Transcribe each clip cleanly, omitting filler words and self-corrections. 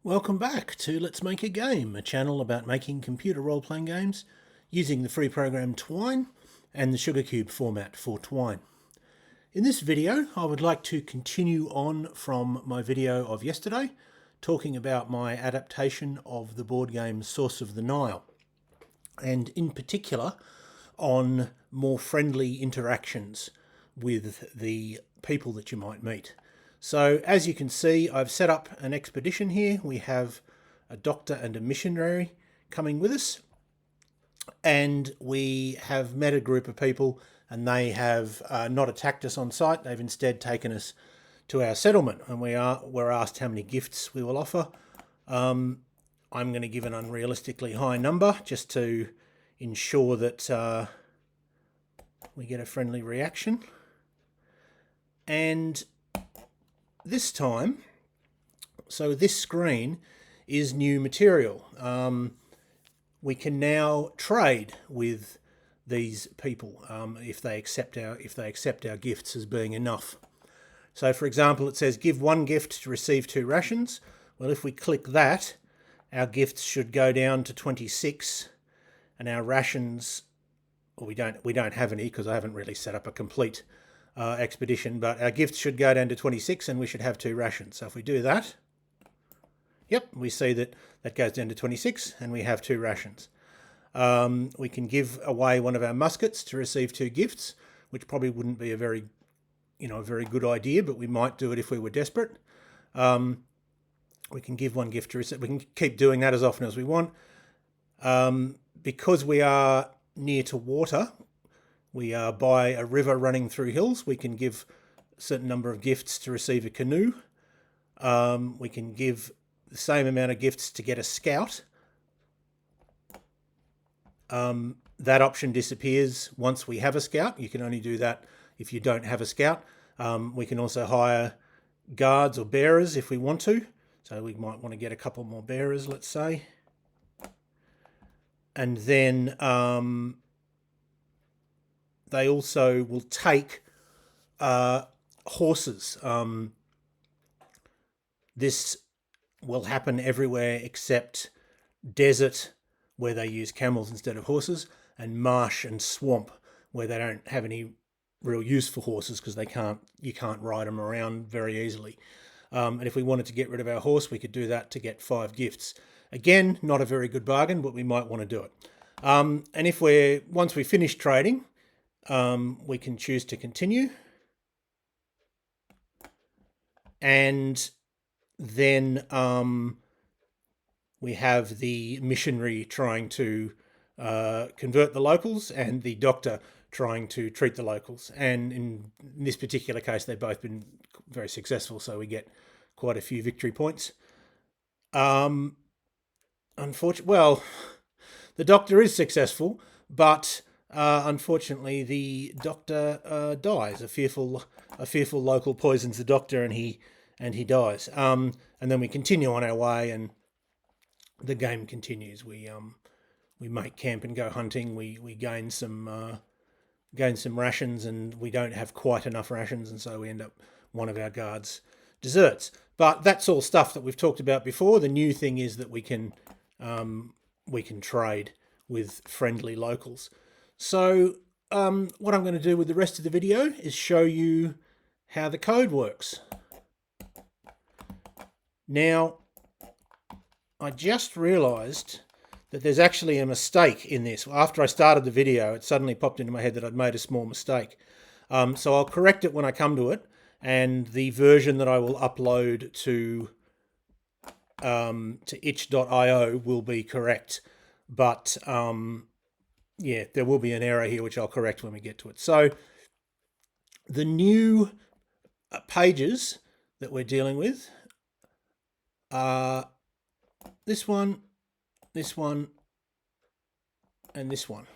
Welcome back to Let's Make a Game, a channel about making computer role-playing games using the free program Twine and the Sugarcube format for Twine. In this video, I would like to continue on from my video of yesterday, talking about my adaptation of the board game Source of the Nile, and in particular on more friendly interactions with the people that you might meet. So as you can see, I've set up an expedition here. We have a doctor and a missionary coming with us, and we have met a group of people, and they have not attacked us on sight. They've instead taken us to our settlement, and we're asked how many gifts we will offer. I'm going to give an unrealistically high number just to ensure that we get a friendly reaction. And this time, so this screen is new material. We can now trade with these people if they accept our gifts as being enough. So, for example, it says give 1 gift to receive 2 rations. Well, if we click that, our gifts should go down to 26, and our rations, well, we don't have any because I haven't really set up a complete expedition, but our gifts should go down to 26 and we should have 2 rations. So if we do that, yep, we see that that goes down to 26 and we have 2 rations. We can give away one of our muskets to receive 2 gifts, which probably wouldn't be a very good idea, but we might do it if we were desperate. We can give 1 gift to receive. We can keep doing that as often as we want. Because we are near to water, we are by a river running through hills, we can give a certain number of gifts to receive a canoe. We can give the same amount of gifts to get a scout. That option disappears once we have a scout. You can only do that if you don't have a scout. We can also hire guards or bearers if we want to. So we might want to get a couple more bearers, let's say. And then they also will take horses. This will happen everywhere except desert, where they use camels instead of horses, and marsh and swamp, where they don't have any real use for horses because you can't ride them around very easily. And if we wanted to get rid of our horse, we could do that to get 5 gifts. Again, not a very good bargain, but we might want to do it. And once we finish trading, we can choose to continue. And then we have the missionary trying to convert the locals and the doctor trying to treat the locals. And in this particular case, they've both been very successful, so we get quite a few victory points. Unfortunately, well, the doctor is successful, but unfortunately the doctor dies. A fearful local poisons the doctor, and he dies. And then we continue on our way, and the game continues. We make camp and go hunting. We gain some rations, and we don't have quite enough rations, and so we end up one of our guards deserts. But that's all stuff that we've talked about before. The new thing is that we can trade with friendly locals. So what I'm going to do with the rest of the video is show you how the code works. Now, I just realized that there's actually a mistake in this. After I started the video, it suddenly popped into my head that I'd made a small mistake. So I'll correct it when I come to it, and the version that I will upload to itch.io will be correct. But yeah, there will be an error here, which I'll correct when we get to it. So the new pages that we're dealing with are this one, and this one.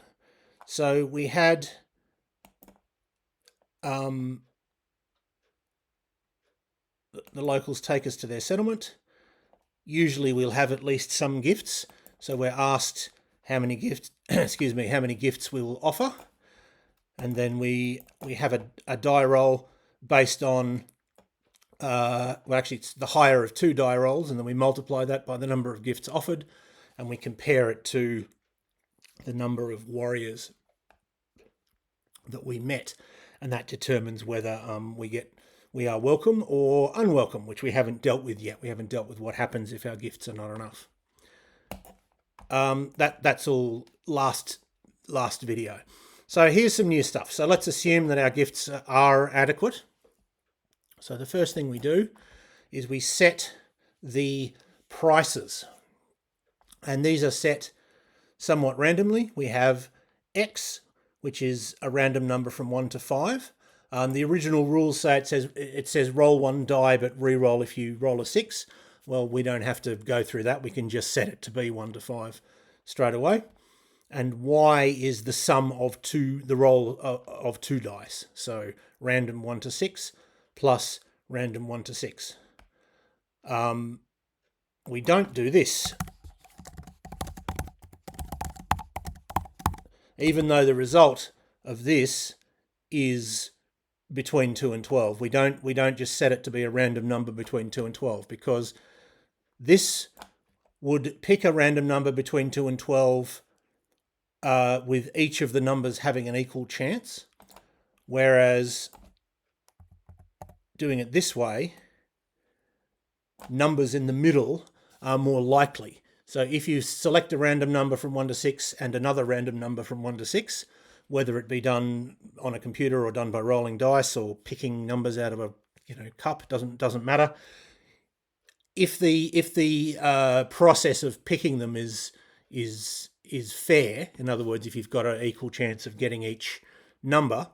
So we had the locals take us to their settlement. Usually we'll have at least some gifts. So we're asked how many gifts, how many gifts we will offer. And then we have a die roll based on well, actually, it's the higher of 2 die rolls, and then we multiply that by the number of gifts offered, and we compare it to the number of warriors that we met, and that determines whether we are welcome or unwelcome, which we haven't dealt with yet. We haven't dealt with what happens if our gifts are not enough. That's all last video. So here's some new stuff. So let's assume that our gifts are adequate. So the first thing we do is we set the prices, and these are set somewhat randomly. We have X, which is a random number from 1 to 5. The original rules say it says roll 1 die, but re-roll if you roll a 6. Well, we don't have to go through that. We can just set it to be 1 to 5 straight away. And Y is the sum of the roll of 2 dice. So random 1 to 6 plus random 1 to 6. We don't do this, even though the result of this is between 2 and 12. We don't just set it to be a random number between 2 and 12, because this would pick a random number between 2 and 12 with each of the numbers having an equal chance, whereas doing it this way, numbers in the middle are more likely. So if you select a random number from 1 to 6 and another random number from 1 to 6, whether it be done on a computer or done by rolling dice or picking numbers out of a cup, doesn't matter. If the process of picking them is fair, in other words, if you've got an equal chance of getting each number,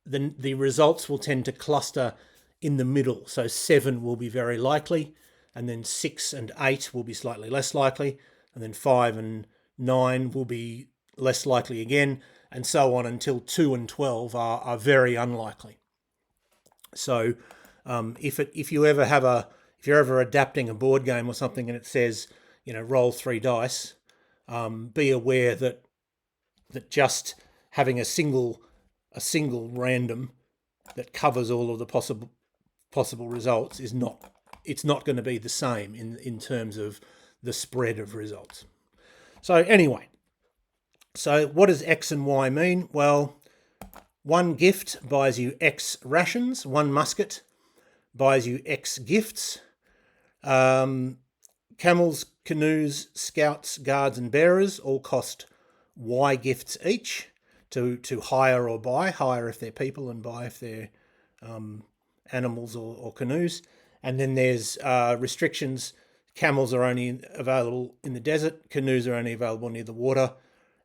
then the results will tend to cluster in the middle. So 7 will be very likely, and then 6 and 8 will be slightly less likely, and then 5 and 9 will be less likely again, and so on until 2 and 12 are very unlikely. So if you're ever adapting a board game or something and it says, roll 3 dice, be aware that just having a single random that covers all of the possible results is not going to be the same in terms of the spread of results. So anyway, so what does X and Y mean? Well, 1 gift buys you X rations, 1 musket buys you X gifts. Camels, canoes, scouts, guards and bearers all cost Y gifts each to hire or buy. Hire if they're people and buy if they're animals or canoes. And then there's restrictions. Camels are only available in the desert. Canoes are only available near the water.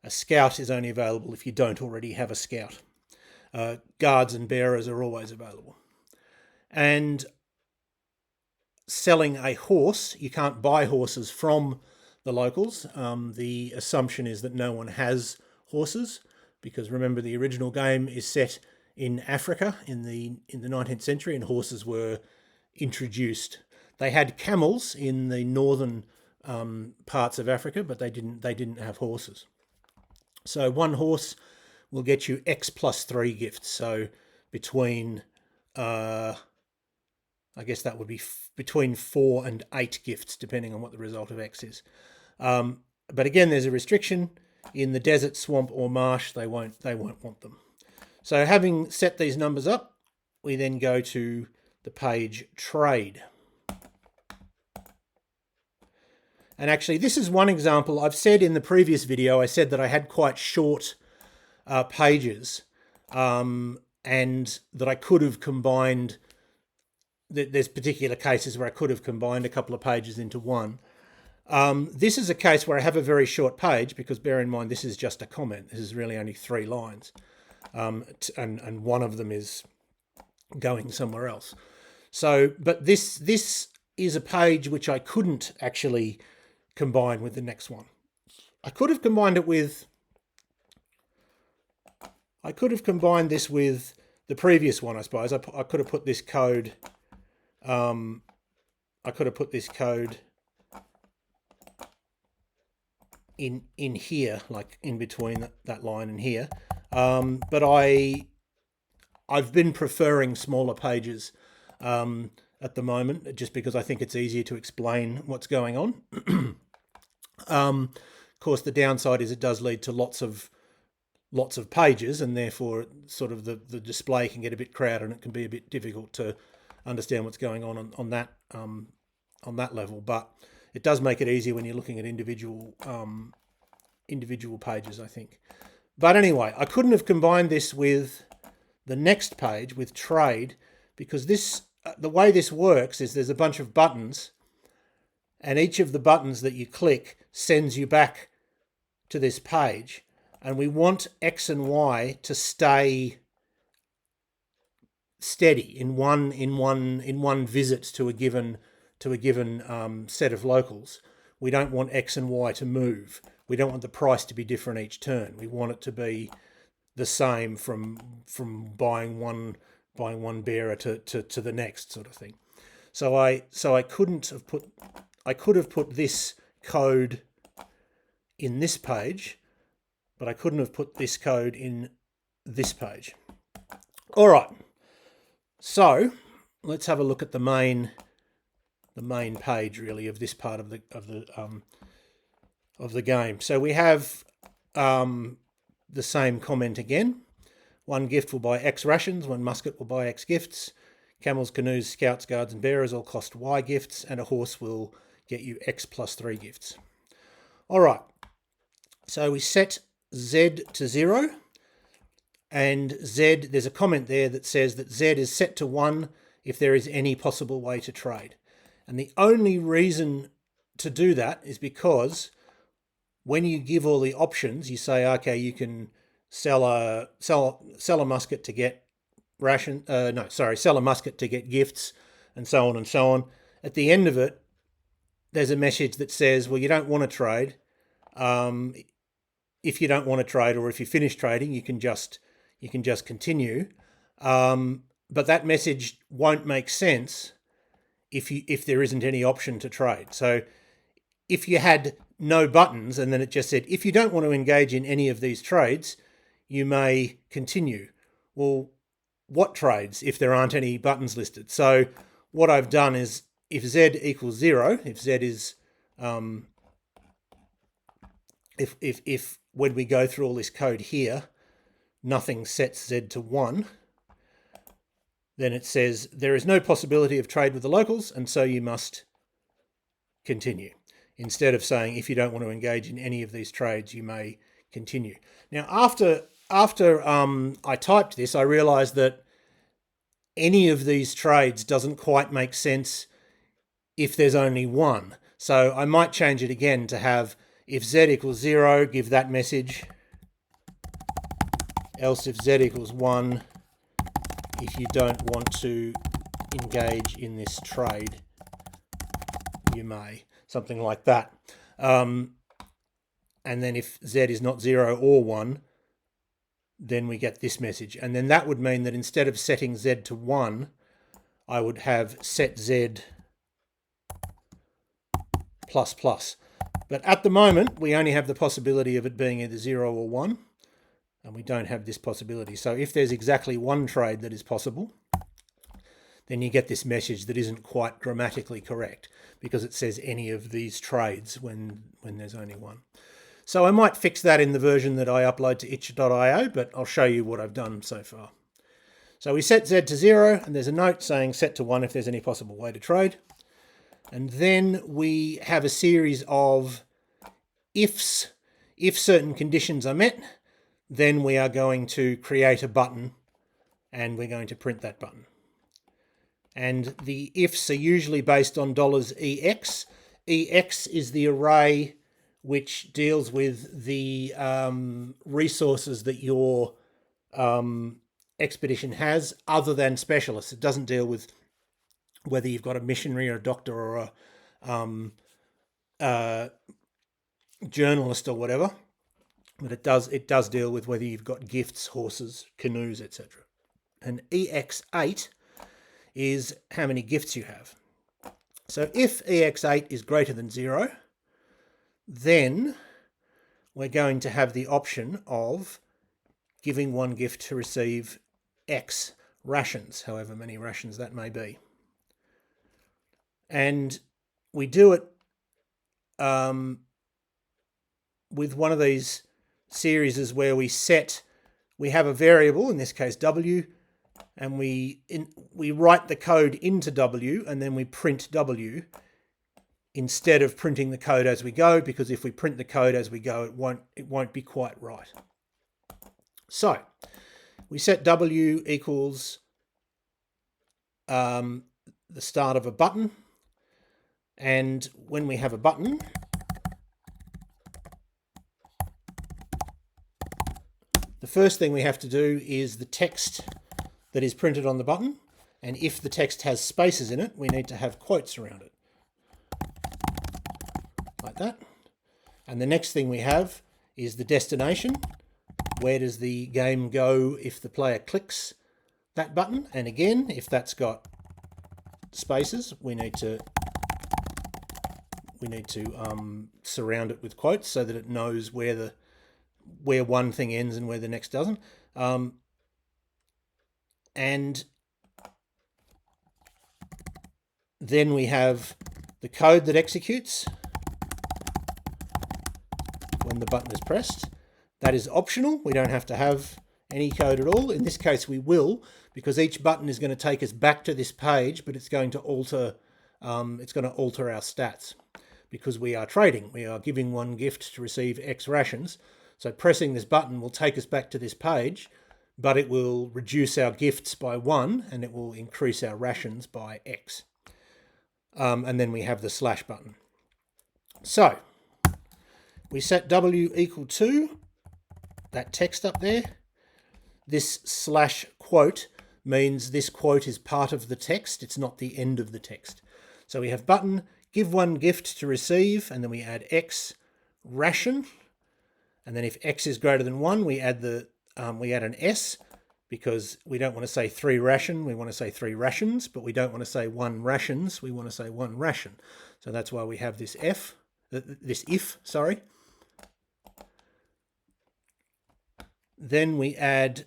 A scout is only available if you don't already have a scout. Guards and bearers are always available. And selling a horse, you can't buy horses from the locals. The assumption is that no one has horses, because remember, the original game is set in Africa in the 19th century, and horses were introduced. They had camels in the northern parts of Africa, but they didn't have horses. So 1 horse will get you X plus 3 gifts. So between I guess that would be between 4 and 8 gifts, depending on what the result of X is. But again, there's a restriction. In the desert, swamp or marsh, they won't want them. So having set these numbers up, we then go to the page Trade. And actually, this is one example. I've said in the previous video, I said that I had quite short pages, and that I could have combined. There's particular cases where I could have combined a couple of pages into one. This is a case where I have a very short page, because bear in mind, this is just a comment. This is really only 3 lines. And one of them is going somewhere else. So, but this is a page which I couldn't actually combine with the next one. I could have combined this with the previous one, I suppose. I could have put this code. I could have put this code in here, like in between that line and here. But I've been preferring smaller pages at the moment, just because I think it's easier to explain what's going on. Of course, the downside is it does lead to lots of pages, and therefore sort of the display can get a bit crowded, and it can be a bit difficult to understand what's going on that level. But it does make it easier when you're looking at individual pages, I think. But anyway, I couldn't have combined this with the next page with trade, because the way this works is there's a bunch of buttons, and each of the buttons that you click sends you back to this page, and we want X and Y to stay steady in one visit to a given set of locals. We don't want X and Y to move. We don't want the price to be different each turn. We want it to be the same from buying one bearer to the next, sort of thing. So I could have put this code in this page, but I couldn't have put this code in this page. All right. So let's have a look at the main page, really, of this part of the game. So we have the same comment again. One gift will buy X rations, one musket will buy X gifts. Camels, canoes, scouts, guards and bearers all cost Y gifts, and a horse will get you X plus 3 gifts. All right, so we set Z to 0, and Z, there's a comment there that says that Z is set to 1 if there is any possible way to trade. And the only reason to do that is because when you give all the options, you say, okay, you can sell a musket to get sell a musket to get gifts, and so on and so on. At the end of it, there's a message that says, well, you don't want to trade. If you don't want to trade, or if you finish trading, you can just continue. But that message won't make sense if there isn't any option to trade. So if you had no buttons and then it just said, if you don't want to engage in any of these trades, you may continue. Well, what trades if there aren't any buttons listed? So what I've done is, if Z equals 0, if Z is, if when we go through all this code here, nothing sets Z to 1, then it says there is no possibility of trade with the locals, and so you must continue. Instead of saying, if you don't want to engage in any of these trades, you may continue. Now, after I typed this, I realized that any of these trades doesn't quite make sense if there's only one. So I might change it again to have, if Z equals 0, give that message. Else if Z equals 1, if you don't want to engage in this trade, you may. Something like that. And then if Z is not 0 or 1, then we get this message. And then that would mean that instead of setting Z to 1, I would have set Z plus plus. But at the moment, we only have the possibility of it being either 0 or 1, and we don't have this possibility. So if there's exactly one trade that is possible, then you get this message that isn't quite grammatically correct, because it says any of these trades when there's only one. So I might fix that in the version that I upload to itch.io, but I'll show you what I've done so far. So we set Z to 0, and there's a note saying set to 1 if there's any possible way to trade. And then we have a series of ifs. If certain conditions are met, then we are going to create a button, and we're going to print that button. And the ifs are usually based on $EX. EX is the array which deals with the resources that your expedition has, other than specialists. It doesn't deal with whether you've got a missionary or a doctor or a journalist or whatever, but it does deal with whether you've got gifts, horses, canoes, etc. And EX8 is how many gifts you have. So if EX8 is greater than 0, then we're going to have the option of giving one gift to receive X rations, however many rations that may be. And we do it with one of these series where we have a variable, in this case W, and we write the code into W and then we print W instead of printing the code as we go, because if we print the code as we go, it won't be quite right. So we set W equals the start of a button, and when we have a button, the first thing we have to do is the text that is printed on the button, and if the text has spaces in it, we need to have quotes around it, like that. And the next thing we have is the destination. Where does the game go if the player clicks that button? And again, if that's got spaces, we need to surround it with quotes so that it knows where one thing ends and where the next doesn't. And then we have the code that executes when the button is pressed. That is optional. We don't have to have any code at all. In this case, we will, because each button is going to take us back to this page, but it's going to alter our stats because we are trading. We are giving one gift to receive X rations. So pressing this button will take us back to this page, but it will reduce our gifts by 1 and it will increase our rations by X. And then we have the slash button. So we set W equal to that text up there. This slash quote means this quote is part of the text. It's not the end of the text. So we have button, give one gift to receive, and then we add X ration. And then if X is greater than 1, we add an S, because we don't want to say 3 ration, we want to say 3 rations, but we don't want to say 1 rations, we want to say 1 ration. So that's why we have this if. Then we add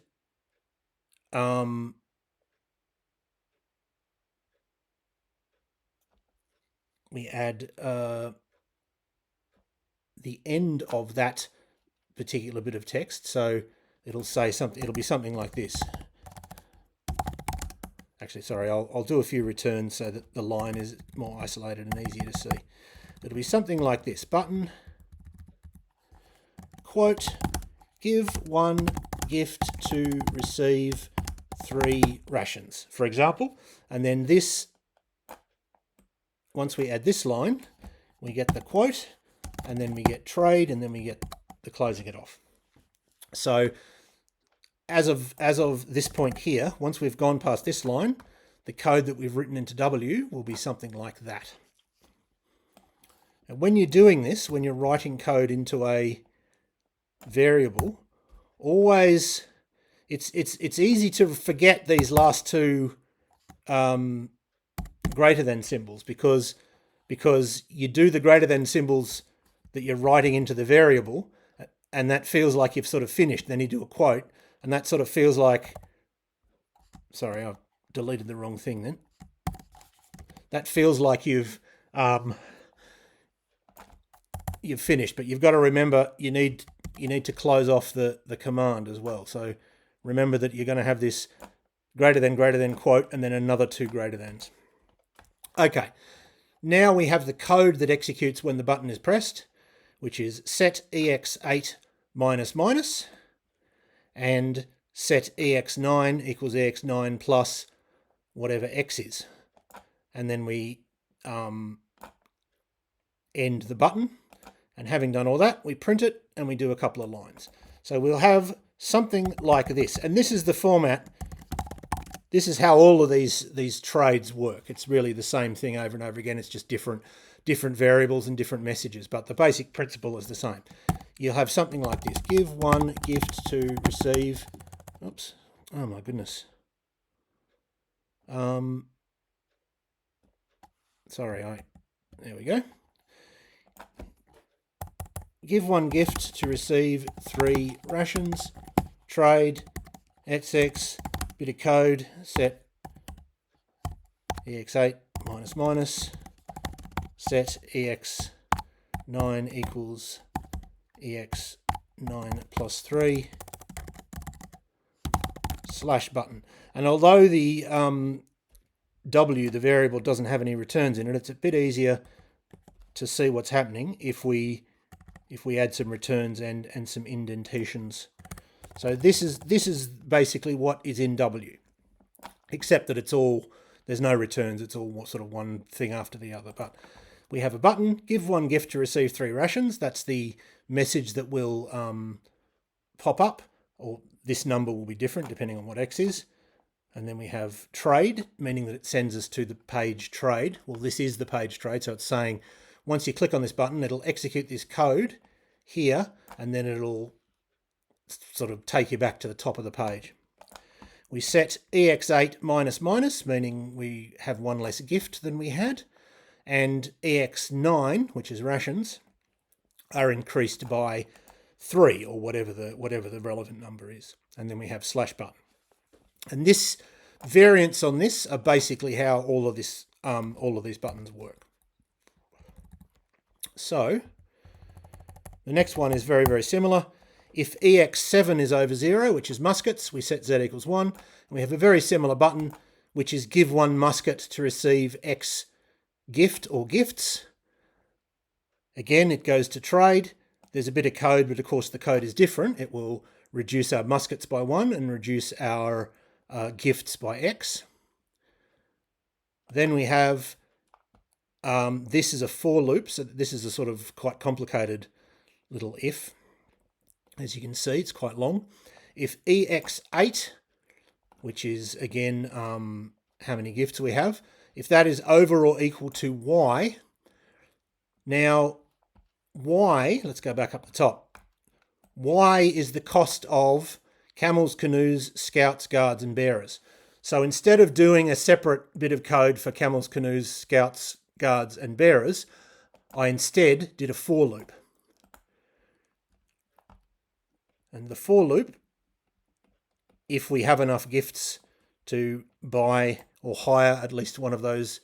the end of that particular bit of text. So it'll say something. It'll be something like this. Actually, sorry, I'll do a few returns so that the line is more isolated and easier to see. It'll be something like this: button, quote, give one gift to receive 3 rations, for example. And then this, once we add this line, we get the quote, and then we get trade, and then we get the closing it off. So as of this point here, once we've gone past this line, the code that we've written into W will be something like that. And when you're doing this, when you're writing code into a variable, always it's easy to forget these last 2 greater than symbols, because you do the greater than symbols that you're writing into the variable, and that feels like you've sort of finished. Then you do a quote, and that sort of feels like, sorry, I've deleted the wrong thing then. That feels like you've finished, but you've got to remember you need to close off the command as well. So remember that you're going to have this greater than quote, and then another 2 greater thans. Okay, now we have the code that executes when the button is pressed, which is set ex8 minus minus, and set ex9 equals ex9 plus whatever x is. And then we end the button. And having done all that, we print it and we do a couple of lines. So we'll have something like this. And this is the format. This is how all of these trades work. It's really the same thing over and over again. It's just different variables and different messages, but the basic principle is the same. You'll have something like this: give one gift to receive. Oops. Oh my goodness. Sorry, there we go. Give one gift to receive 3 rations. Trade, XX, bit of code, set ex8 minus minus. set ex9 equals ex9 plus 3 slash button. And although the w, the variable, doesn't have any returns in it, it's a bit easier to see what's happening if we add some returns and some indentations. So this is basically what is in W, except that there's no returns. It's all sort of one thing after the other. But we have a button, give 1 gift to receive 3 rations. That's the message that will pop up, or this number will be different depending on what X is. And then we have trade, meaning that it sends us to the page trade. Well, this is the page trade, so it's saying once you click on this button, it'll execute this code here, and then it'll sort of take you back to the top of the page. We set ex8 minus minus, meaning we have 1 less gift than we had, and ex9, which is rations, are increased by 3, or whatever the relevant number is. And then we have slash button. And this variants on this are basically how all of these buttons work. So the next one is very, very similar. If ex7 is over 0, which is muskets, we set z equals 1. And we have a very similar button, which is give 1 musket to receive x gift or gifts. Again, it goes to trade. There's a bit of code, but of course the code is different. It will reduce our muskets by 1 and reduce our gifts by x. Then we have, this is a for loop, so this is a sort of quite complicated little if. As you can see, it's quite long. If ex8, which is again how many gifts we have, if that is over or equal to y, now y, let's go back up the top, y is the cost of camels, canoes, scouts, guards, and bearers. So instead of doing a separate bit of code for camels, canoes, scouts, guards, and bearers, I instead did a for loop. And the for loop, if we have enough gifts to buy or hire at least one of those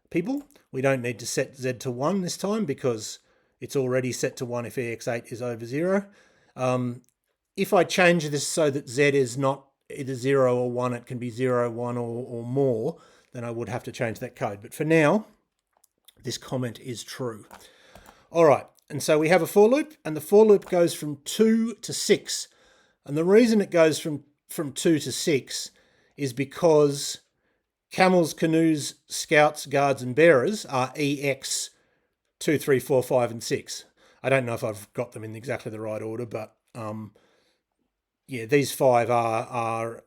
people, we don't need to set z to 1 this time because it's already set to 1 if ex8 is over 0. If I change this so that z is not either 0 or 1, it can be 0, 1 or more, then I would have to change that code. But for now, this comment is true. All right, and so we have a for loop, and the for loop goes from 2 to 6. And the reason it goes from 2 to 6 is because camels, canoes, scouts, guards, and bearers are ex 2, 3, 4, 5, and 6. I don't know if I've got them in exactly the right order, but yeah, these 5 are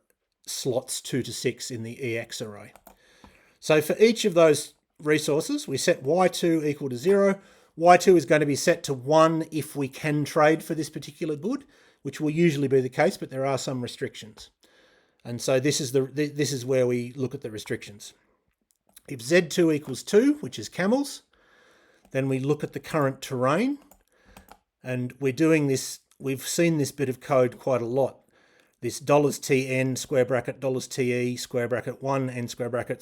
slots 2 to 6 in the ex array. So for each of those resources, we set y2 equal to 0. y2 is going to be set to 1 if we can trade for this particular good, which will usually be the case, but there are some restrictions. And so this is where we look at the restrictions. If z2 equals 2, which is camels, then we look at the current terrain. And we're doing this, we've seen this bit of code quite a lot. This $tn square bracket $te square bracket 1 n square bracket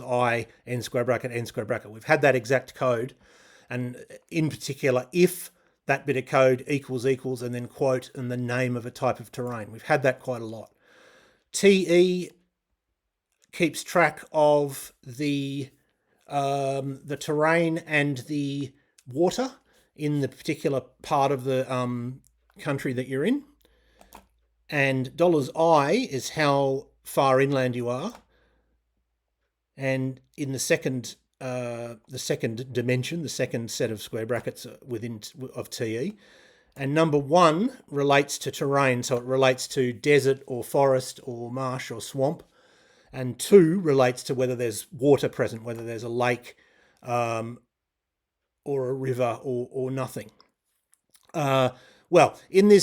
$i n square bracket n square bracket. We've had that exact code. And in particular, if that bit of code equals and then quote and the name of a type of terrain. We've had that quite a lot. TE keeps track of the terrain and the water in the particular part of the country that you're in. And $I is how far inland you are. And in the second dimension, the second set of square brackets within of TE. And number 1 relates to terrain, so it relates to desert or forest or marsh or swamp. And 2 relates to whether there's water present, whether there's a lake or a river or nothing. Well, in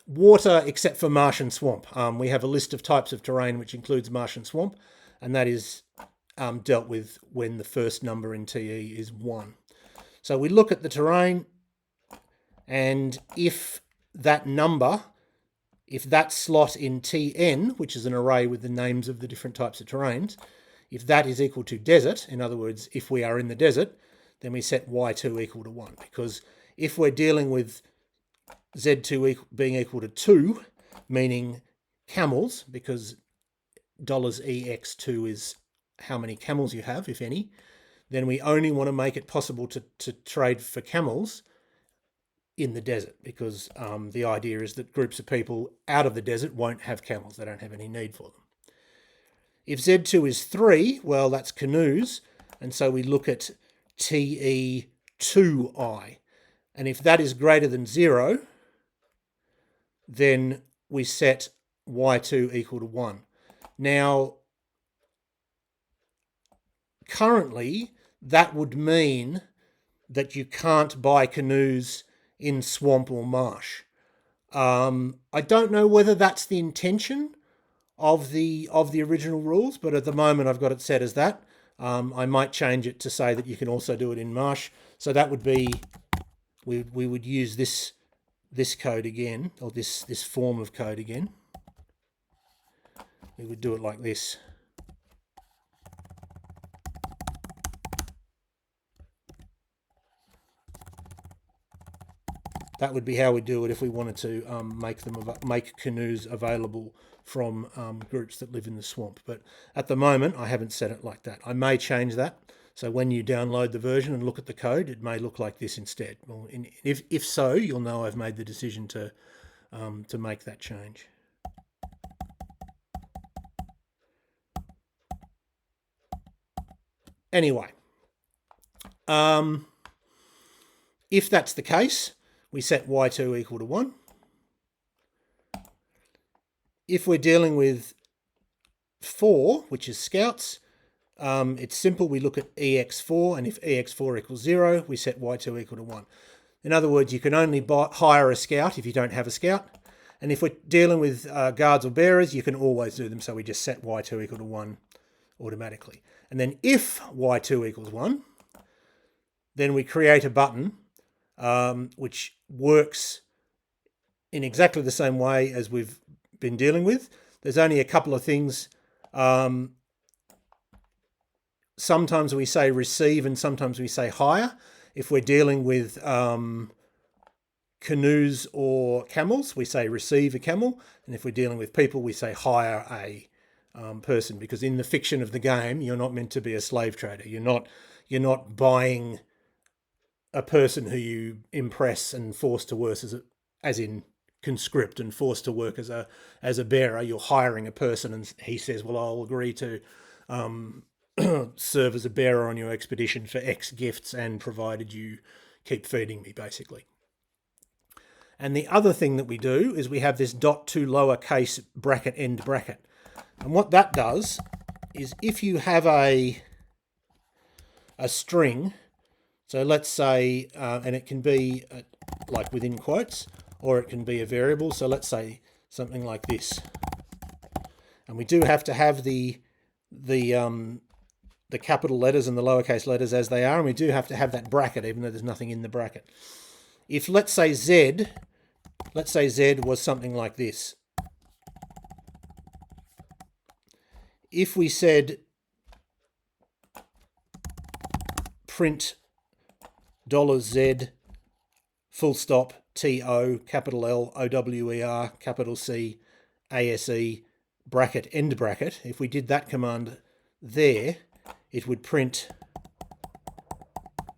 water except for marsh and swamp. We have a list of types of terrain which includes marsh and swamp, and that is dealt with when the first number in TE is 1. So we look at the terrain, and if that slot in TN, which is an array with the names of the different types of terrains, if that is equal to desert, in other words, if we are in the desert, then we set y2 equal to 1. Because if we're dealing with z2 being equal to 2, meaning camels, because $ex2 is how many camels you have, if any, then we only want to make it possible to trade for camels in the desert, because the idea is that groups of people out of the desert won't have camels. They don't have any need for them. If Z2 is 3, well, that's canoes, and so we look at TE2I. And if that is greater than 0, then we set Y2 equal to 1. Now, currently, that would mean that you can't buy canoes in swamp or marsh. I don't know whether that's the intention of the original rules, but at the moment I've got it set as that. I might change it to say that you can also do it in marsh. So that would be, we would use this code again, or this form of code again. We would do it like this. That would be how we do it if we wanted to make canoes available from groups that live in the swamp. But at the moment, I haven't set it like that. I may change that. So when you download the version and look at the code, it may look like this instead. Well, if so, you'll know I've made the decision to make that change. Anyway, if that's the case, we set y2 equal to 1. If we're dealing with 4, which is scouts, it's simple. We look at ex4, and if ex4 equals 0, we set y2 equal to 1. In other words, you can only hire a scout if you don't have a scout. And if we're dealing with guards or bearers, you can always do them. So we just set y2 equal to 1 automatically. And then if y2 equals 1, then we create a button which works in exactly the same way as we've been dealing with. There's only a couple of things. Sometimes we say receive and sometimes we say hire. If we're dealing with canoes or camels, we say receive a camel. And if we're dealing with people, we say hire a person, because in the fiction of the game, you're not meant to be a slave trader. You're not buying a person who you impress and force to work as in conscript and forced to work as a bearer. You're hiring a person, and he says, well, I'll agree to serve as a bearer on your expedition for X gifts, and provided you keep feeding me, basically. And the other thing that we do is we have this dot to lowercase bracket end bracket. And what that does is, if you have a string, so let's say, and it can be like within quotes, or it can be a variable. So let's say something like this. And we do have to have the capital letters and the lowercase letters as they are, and we do have to have that bracket, even though there's nothing in the bracket. If let's say Z was something like this. If we said print $Z full stop TO capital L OWER capital C ASE bracket end bracket, if we did that command there, it would print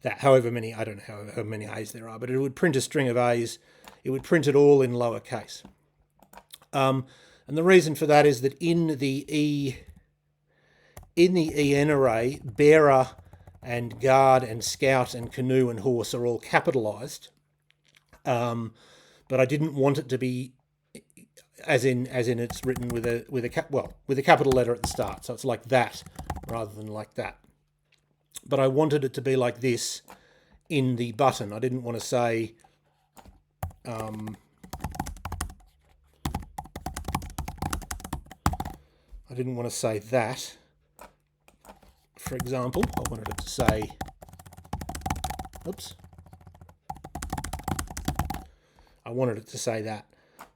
that, however many, I don't know how many A's there are, but it would print a string of A's. It would print it all in lowercase. And the reason for that is that in the EN array, bearer and guard and scout and canoe and horse are all capitalized. But I didn't want it to be as in it's written with a capital letter at the start. So it's like that rather than like that. But I wanted it to be like this in the button. I didn't want to say that. For example, I wanted it to say, oops. I wanted it to say that.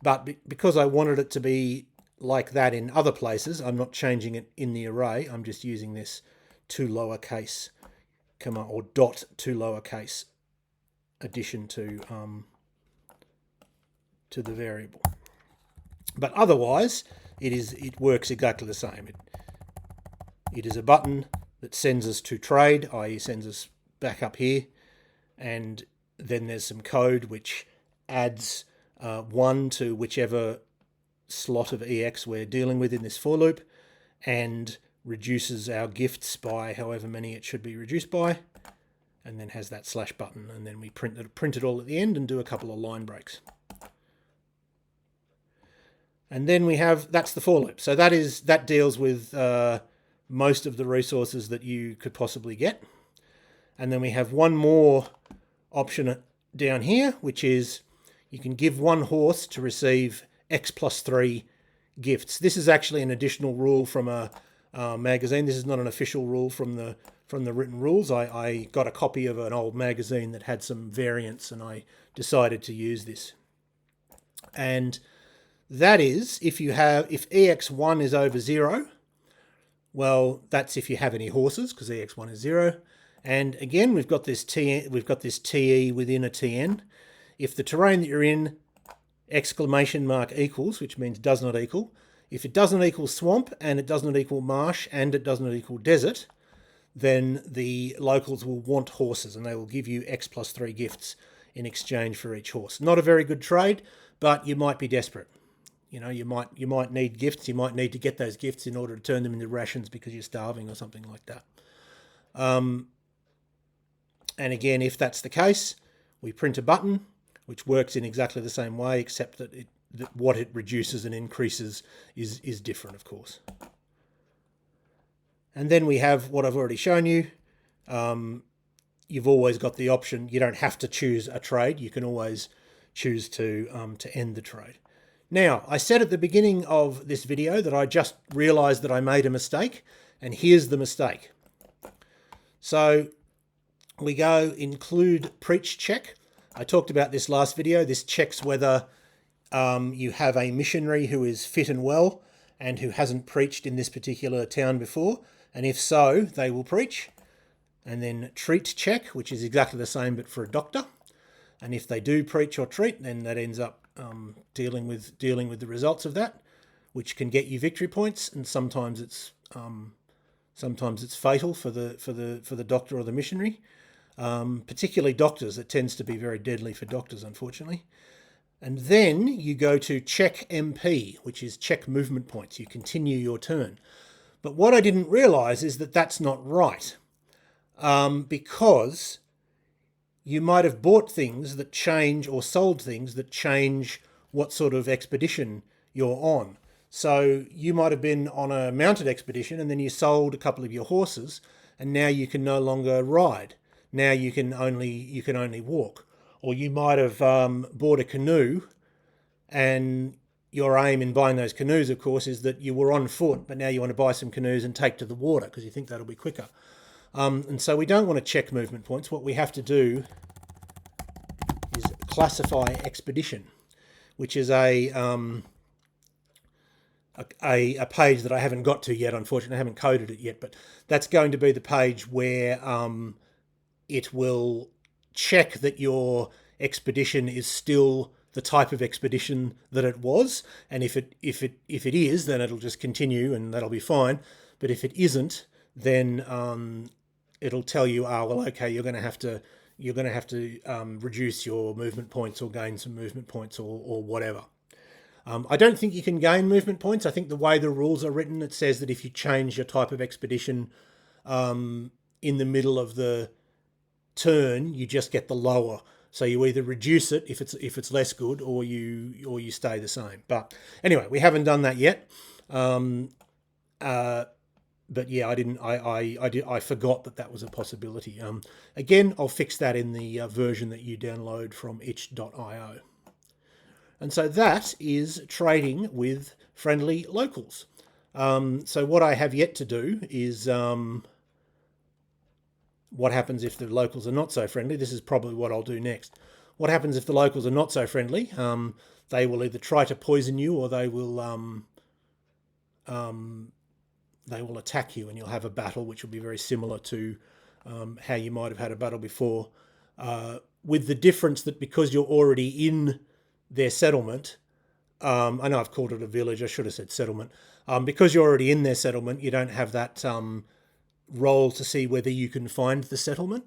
But because I wanted it to be like that in other places. I'm not changing it in the array. I'm just using this to lowercase comma or dot to lowercase addition to the variable. But otherwise, it works exactly the same. It is a button that sends us to trade, i.e. sends us back up here, and then there's some code which adds 1 to whichever slot of EX we're dealing with in this for loop, and reduces our gifts by however many it should be reduced by, and then has that slash button, and then we print it all at the end and do a couple of line breaks. And then we have, that's the for loop. So that deals with most of the resources that you could possibly get. And then we have one more option down here, which is you can give one horse to receive X plus 3 gifts. This is actually an additional rule from a magazine. This is not an official rule from the written rules. I got a copy of an old magazine that had some variants, and I decided to use this. And that is, if EX1 is over 0, well, that's if you have any horses, because EX1 is 0. And again, we've got this TE within a TN. If the terrain that you're in, exclamation mark equals, which means does not equal. If it does not equal swamp, and it does not equal marsh, and it does not equal desert, then the locals will want horses, and they will give you X plus 3 gifts in exchange for each horse. Not a very good trade, but you might be desperate. You know, you might need gifts. You might need to get those gifts in order to turn them into rations because you're starving or something like that. And again, if that's the case, we print a button, which works in exactly the same way, except that what it reduces and increases is different, of course. And then we have what I've already shown you. You've always got the option. You don't have to choose a trade. You can always choose to end the trade. Now, I said at the beginning of this video that I just realized that I made a mistake, and here's the mistake. So we go include preach check. I talked about this last video. This checks whether you have a missionary who is fit and well and who hasn't preached in this particular town before. And if so, they will preach. And then treat check, which is exactly the same but for a doctor. And if they do preach or treat, then that ends up dealing with the results of that, which can get you victory points, and sometimes it's fatal for the doctor or the missionary. Particularly doctors, it tends to be very deadly for doctors, unfortunately. And then you go to check MP, which is check movement points. You continue your turn. But what I didn't realise is that that's not right, because you might have bought things that change, or sold things that change what sort of expedition you're on. So you might have been on a mounted expedition and then you sold a couple of your horses, and now you can no longer ride. Now you can only walk. Or you might have bought a canoe, and your aim in buying those canoes, of course, is that you were on foot, but now you want to buy some canoes and take to the water because you think that'll be quicker. And so we don't want to check movement points. What we have to do is classify expedition, which is a page that I haven't got to yet, unfortunately. I haven't coded it yet, but that's going to be the page where it will check that your expedition is still the type of expedition that it was, and if it is, then it'll just continue and that'll be fine. But if it isn't, then it'll tell you, oh well, okay, you're going to have to reduce your movement points or gain some movement points or whatever. I don't think you can gain movement points. I think the way the rules are written, it says that if you change your type of expedition in the middle of the turn, you just get the lower. So you either reduce it if it's less good, or you stay the same. But anyway, we haven't done that yet. But yeah, I forgot that was a possibility. Again, I'll fix that in the version that you download from itch.io. And so that is trading with friendly locals. So what I have yet to do is what happens if the locals are not so friendly. This is probably what I'll do next. What happens if the locals are not so friendly? They will either try to poison you, or they will they will attack you and you'll have a battle which will be very similar to how you might have had a battle before, with the difference that because you're already in their settlement, I know I've called it a village, I should have said settlement, because you're already in their settlement, you don't have that roll to see whether you can find the settlement.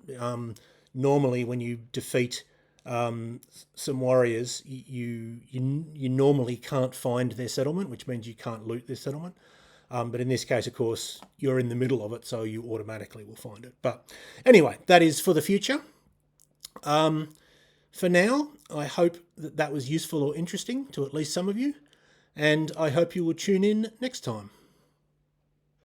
Normally when you defeat some warriors, you normally can't find their settlement, which means you can't loot their settlement. But in this case, of course, you're in the middle of it, so you automatically will find it. But anyway, that is for the future. For now, I hope that that was useful or interesting to at least some of you, and I hope you will tune in next time.